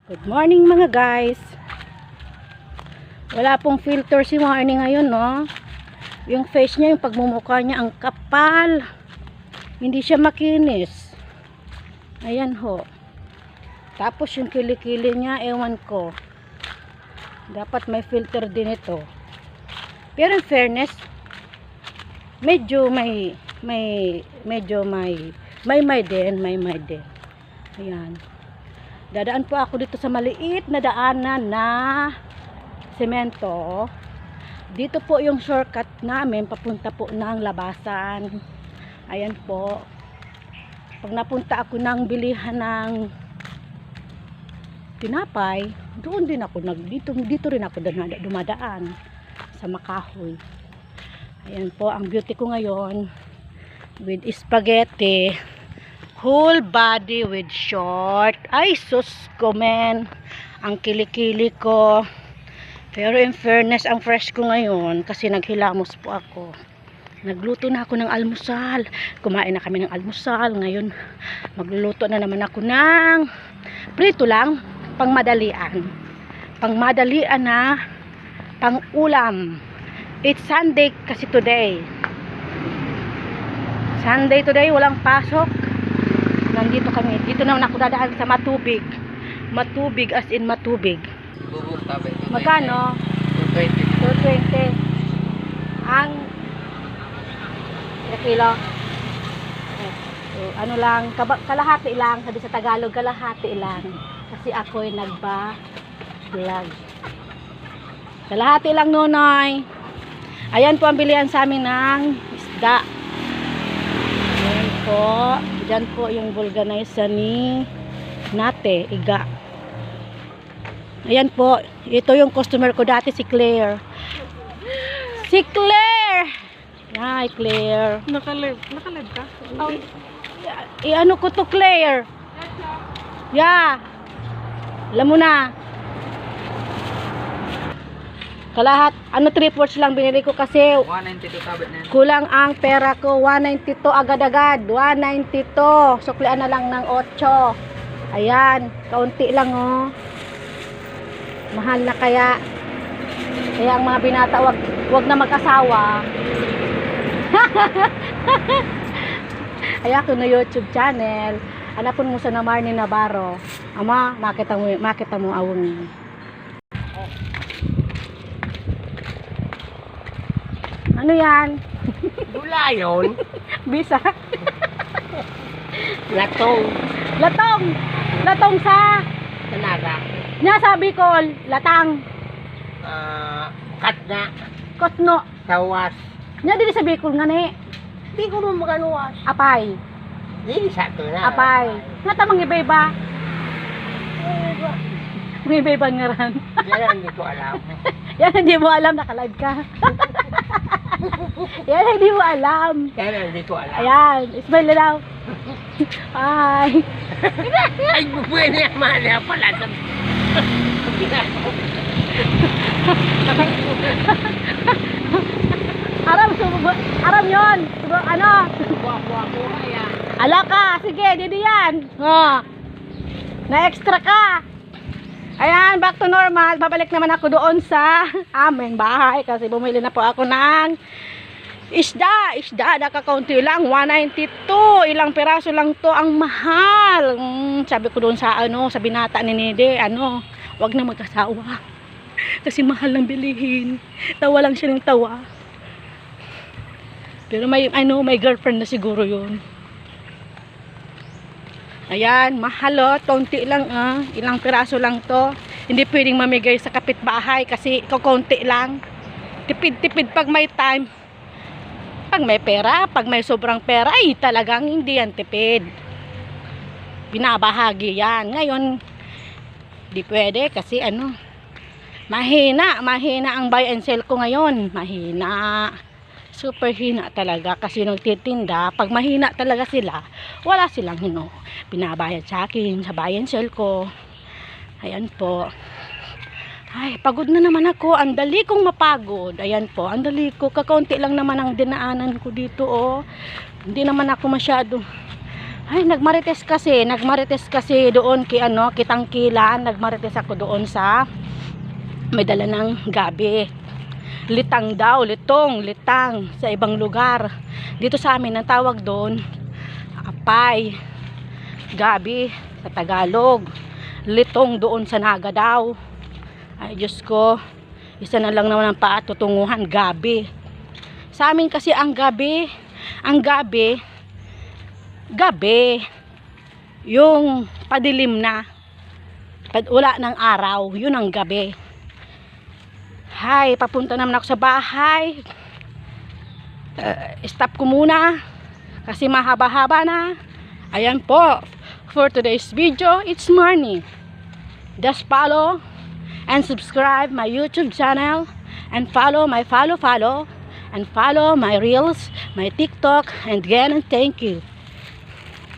Good morning mga guys. Wala pong filter si Marnie ngayon, no? Yung face niya, yung pagmumukha niya, ang kapal. Hindi siya makinis. Ayan ho. Tapos yung kilikili niya, ewan ko. Dapat may filter din ito. Pero in fairness, medyo may din. Ayan. Dadaan po ako dito sa maliit na daanan na semento. Dito po yung shortcut namin papunta po ng labasan. Ayan po. Pag napunta ako ng bilihan ng tinapay, doon din ako dito rin ako dumadaan sa Makahoy. Ayan po ang beauty ko ngayon with spaghetti. Whole body with short. Ay, sus ko, men. Ang kilikili ko. Pero in fairness, ang fresh ko ngayon kasi naghilamos po ako. Nagluto na ako ng almusal. Kumain na kami ng almusal. Ngayon, magluluto na naman ako ng prito lang, pangmadalian. Pangmadalian na pang-ulam. It's Sunday kasi today. Sunday today, walang pasok. Nandito kami. Dito naman ako dadaan sa Matubig. Matubig as in Matubig. Magkano? 220. Ang kilo. Ano lang, kalahati lang. Sabi sa Tagalog, kalahati lang. Kasi ako'y nagba-vlog. Kalahati lang, Nonoy. Ayan po ang bilihan sa amin ng isda. Ayan po. Diyan po yung vulganizer ni Nate, Iga. Ayan po. Ito yung customer ko dati, si Claire. Si Claire! Hi, Claire. Nakalive ka? Oh. Ano ko to, Claire? Yeah. Alam mo na. Kalahat, 3/4 lang binili ko kasi 192 tablet na yan. kulang ang pera ko. 192 agad-agad. 192. Suklian na lang ng 8. Ayan. Kaunti lang, oh. Mahal na kaya. Kaya ang mga binata, wag na mag-asawa. Kaya ko na YouTube channel. Hanapon mo sa Marnie Navarro. Ama, makita mo awong. Ano yan? Dula yun. Bisa. Latong. Latong sa Tanaga. nya sabi ko, latang. Katna. Kotno. Tawas. Nya dili sa Bicol nga ni. Di ko mo maganuwas. Apay. Di sa ito na. Apay. Nga tamang iba-iba. May iba-iba nga ran. Yan hindi ko alam. Yan hindi mo alam, nakalive ka. Yan hindi mo alam. Yan hindi ko alam. Ayan, smile na daw. Ay. Ay, pwede ang mahal pala. Aram yun. Ano? Buwa-buwa kaya. Ala ka, sige, dito yan. Oh. Na-extra ka. Ayan, back to normal. Babalik naman ako doon sa aming bahay kasi bumili na po ako ng isda. Nakakaunti lang, 192. Ilang piraso lang to, ang mahal. Sabi ko doon sa sa binata ni Nede, wag na mag-asawa. Kasi mahal ng bilihin. Tawa lang siya ng tawa. Pero may girlfriend na siguro yun. Ayan, mahal, konti lang, ilang piraso lang to. Hindi pwedeng mamigay sa kapitbahay kasi konti lang. Tipid-tipid pag may time. Pag may pera, pag may sobrang pera, ay talagang hindi yan tipid. Binabahagi yan. Ngayon, di pwede kasi mahina ang buy and sell ko ngayon. Mahina. Super hina talaga kasi nagtitinda, pag mahina talaga sila, wala silang binabayad sa akin sa buy and sell ko. Ayan po. Ay, pagod na naman ako. Ang dali kong mapagod. Ayan po, ang dali ko. Kakaunti lang naman ang dinaanan ko dito, oh. Hindi naman ako masyado Ay, nagmarites kasi doon kitangkilan, nagmarites ako doon sa may dala ng gabi. Litang daw, litang sa ibang lugar. Dito sa amin ang tawag doon apay. Gabi sa Tagalog. Litong doon sa Naga daw. Ay, Diyos ko, isa na lang naman ang paatutunguhan, gabi. Sa amin kasi ang gabi, yung padilim na, wala ng araw, yun ang gabi. Hay, papunta naman ako sa bahay. Stop ko muna kasi mahaba-haba na. Ayan po, for today's video, it's morning. Just follow and subscribe my YouTube channel and follow my follow and follow my reels, my TikTok, and again, thank you.